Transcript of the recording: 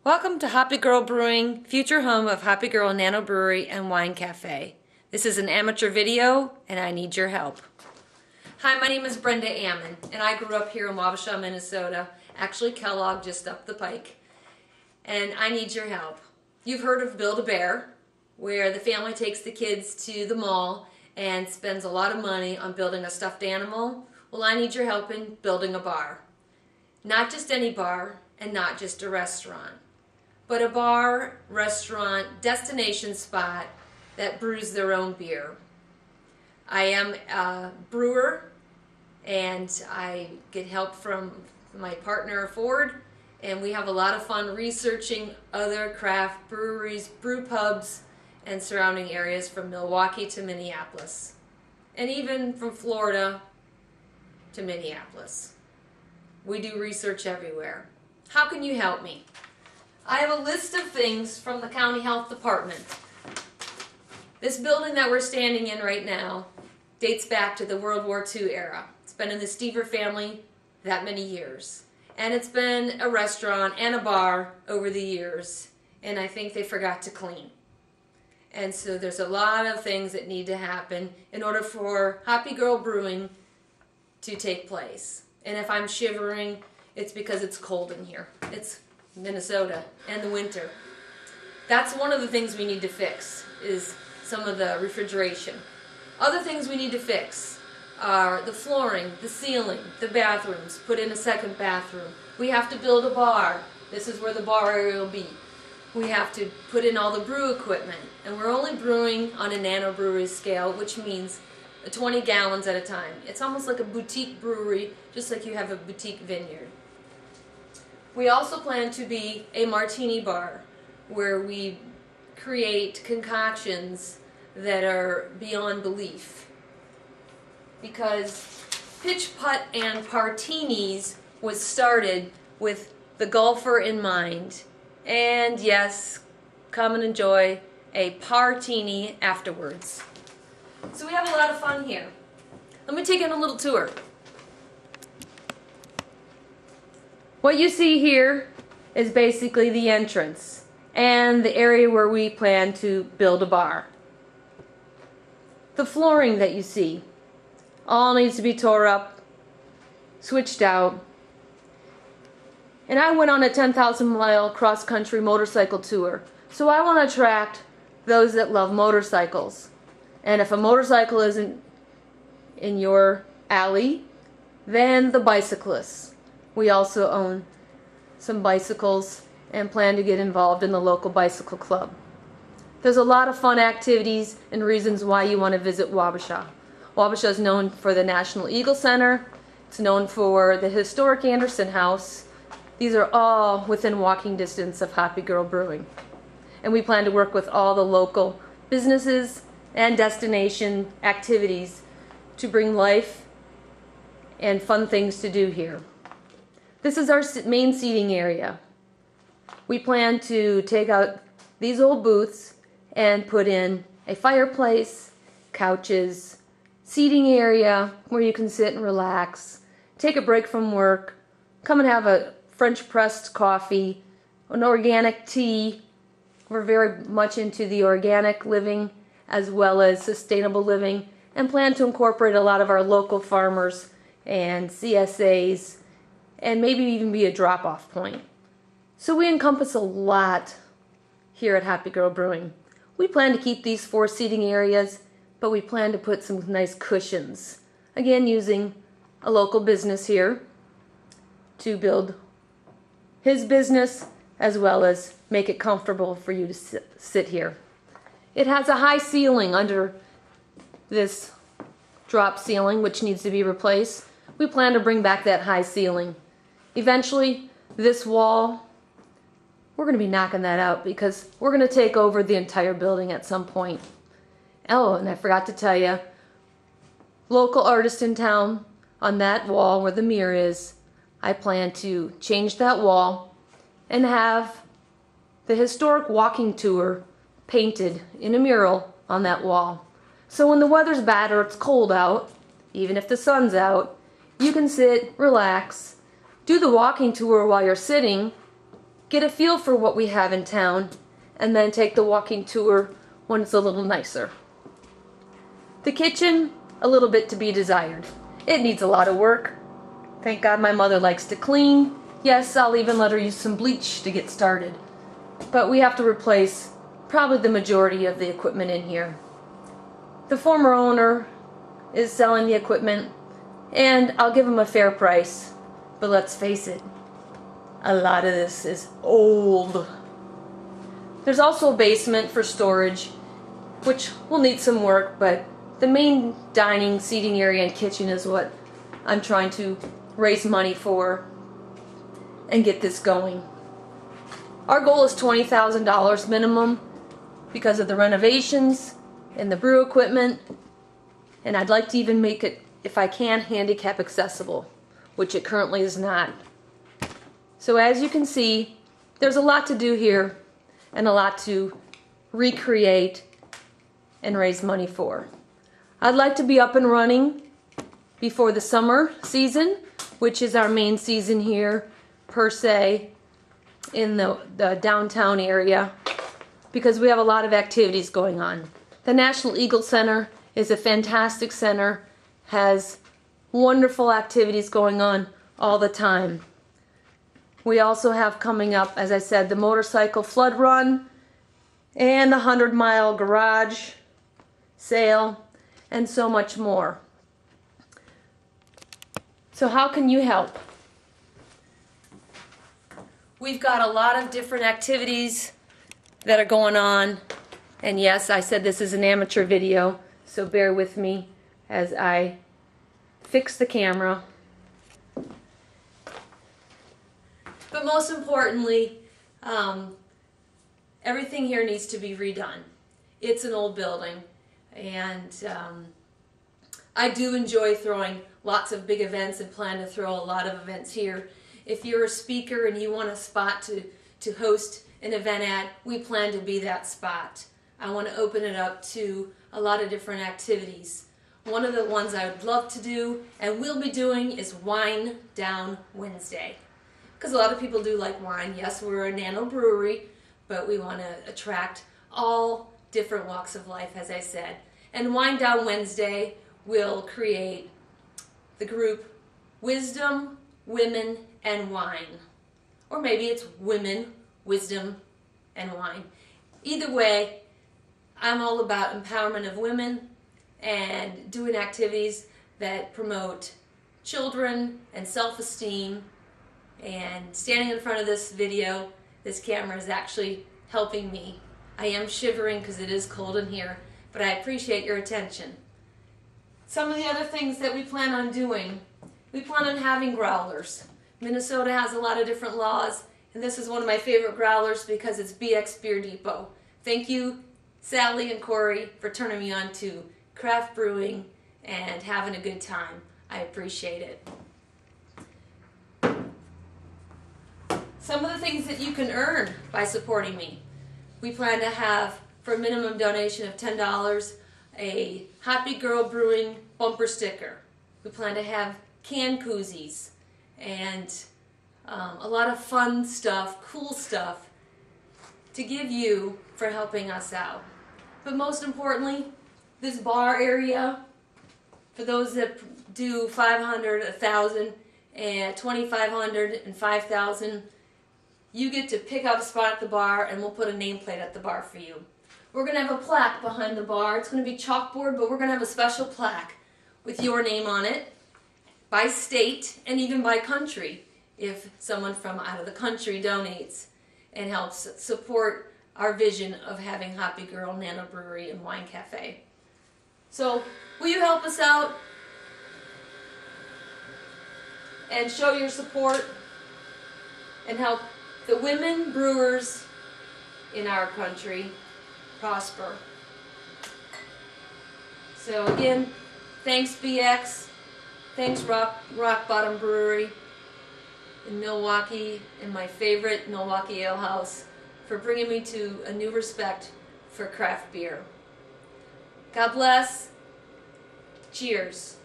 Welcome to Hoppy Girl Brewing, future home of Hoppy Girl Nano Brewery and Wine Cafe. This is an amateur video and I need your help. Hi, my name is Brenda Ammon and I grew up here in Wabasha, Minnesota, actually Kellogg just up the pike. And I need your help. You've heard of Build-A-Bear, where the family takes the kids to the mall and spends a lot of money on building a stuffed animal. Well, I need your help in building a bar. Not just any bar and not just a restaurant, but a bar, restaurant, destination spot that brews their own beer. I am a brewer and I get help from my partner Ford, and we have a lot of fun researching other craft breweries, brew pubs, and surrounding areas from Milwaukee to Minneapolis, and even from Florida to Minneapolis. We do research everywhere. How can you help me? I have a list of things from the County Health Department. This building that we're standing in right now dates back to the World War II era. It's been in the Stever family that many years. And it's been a restaurant and a bar over the years. And I think they forgot to clean. And so there's a lot of things that need to happen in order for Hoppy Girl Brewing to take place. And if I'm shivering, it's because it's cold in here. It's Minnesota and the winter. That's one of the things we need to fix, is some of the refrigeration. Other things we need to fix are the flooring, the ceiling, the bathrooms, put in a second bathroom. We have to build a bar. This is where the bar area will be. We have to put in all the brew equipment, and we're only brewing on a nano brewery scale, which means 20 gallons at a time. It's almost like a boutique brewery, just like you have a boutique vineyard. We also plan to be a martini bar where we create concoctions that are beyond belief. Because pitch putt and partinis was started with the golfer in mind. And yes, come and enjoy a partini afterwards. So we have a lot of fun here. Let me take you on a little tour. What you see here is basically the entrance and the area where we plan to build a bar. The flooring that you see all needs to be tore up, switched out. And I went on a 10,000-mile cross-country motorcycle tour, so I want to attract those that love motorcycles. And if a motorcycle isn't in your alley, then the bicyclists. We also own some bicycles and plan to get involved in the local bicycle club. There's a lot of fun activities and reasons why you want to visit Wabasha. Wabasha is known for the National Eagle Center. It's known for the historic Anderson House. These are all within walking distance of Hoppy Girl Brewing. And we plan to work with all the local businesses and destination activities to bring life and fun things to do here. This is our main seating area. We plan to take out these old booths and put in a fireplace, couches, seating area where you can sit and relax, take a break from work, come and have a French pressed coffee, an organic tea. We're very much into the organic living as well as sustainable living, and plan to incorporate a lot of our local farmers and CSAs, and maybe even be a drop-off point. So we encompass a lot here at Hoppy Girl Brewing. We plan to keep these 4 seating areas, but we plan to put some nice cushions. Again, using a local business here to build his business as well as make it comfortable for you to sit here. It has a high ceiling under this drop ceiling, which needs to be replaced. We plan to bring back that high ceiling. Eventually, this wall, we're going to be knocking that out because we're going to take over the entire building at some point. Oh, and I forgot to tell you, local artist in town, on that wall where the mirror is, I plan to change that wall and have the historic walking tour painted in a mural on that wall. So when the weather's bad or it's cold out, even if the sun's out, you can sit, relax, do the walking tour while you're sitting, get a feel for what we have in town, and then take the walking tour when it's a little nicer. The kitchen, a little bit to be desired. It needs a lot of work. Thank God my mother likes to clean. Yes, I'll even let her use some bleach to get started. But we have to replace probably the majority of the equipment in here. The former owner is selling the equipment, and I'll give him a fair price. But let's face it, a lot of this is old. There's also a basement for storage, which will need some work, but the main dining, seating area and kitchen is what I'm trying to raise money for and get this going. Our goal is $20,000 minimum because of the renovations and the brew equipment, and I'd like to even make it, if I can, handicap accessible, which it currently is not. So as you can see, there's a lot to do here and a lot to recreate and raise money for. I'd like to be up and running before the summer season, which is our main season here per se in the downtown area, because we have a lot of activities going on. The National Eagle Center is a fantastic center, has wonderful activities going on all the time. We also have coming up, as I said, the motorcycle flood run and the 100-mile garage sale and so much more. So how can you help? We've got a lot of different activities that are going on, and yes, I said this is an amateur video, so bear with me as I fix the camera. But most importantly, everything here needs to be redone. It's an old building, and I do enjoy throwing lots of big events and plan to throw a lot of events here. If you're a speaker and you want a spot to host an event at, we plan to be that spot. I want to open it up to a lot of different activities. One of the ones I would love to do and will be doing is Wine Down Wednesday. Because a lot of people do like wine. Yes, we're a nano brewery, but we want to attract all different walks of life, as I said. And Wine Down Wednesday will create the group Wisdom, Women, and Wine. Or maybe it's Women, Wisdom, and Wine. Either way, I'm all about empowerment of women and doing activities that promote children and self-esteem. And standing in front of this video, this camera is actually helping me. I am shivering because it is cold in here, but I appreciate your attention. Some of the other things that we plan on doing, we plan on having growlers. Minnesota has a lot of different laws, and this is one of my favorite growlers because it's BX Beer Depot. Thank you, Sally and Corey, for turning me on to craft brewing and having a good time. I appreciate it. Some of the things that you can earn by supporting me. We plan to have, for a minimum donation of $10, a Hoppy Girl Brewing bumper sticker. We plan to have can koozies and a lot of fun stuff, cool stuff to give you for helping us out. But most importantly, this bar area, for those that do 500, 1,000, and 2,500 and 5,000, you get to pick up a spot at the bar, and we'll put a nameplate at the bar for you. We're going to have a plaque behind the bar. It's going to be chalkboard, but we're going to have a special plaque with your name on it, by state and even by country, if someone from out of the country donates and helps support our vision of having Hoppy Girl Nano Brewery and Wine Cafe. So, will you help us out and show your support and help the women brewers in our country prosper? So again, thanks BX, thanks Rock Bottom Brewery in Milwaukee, and my favorite Milwaukee Ale House, for bringing me to a new respect for craft beer. God bless. Cheers.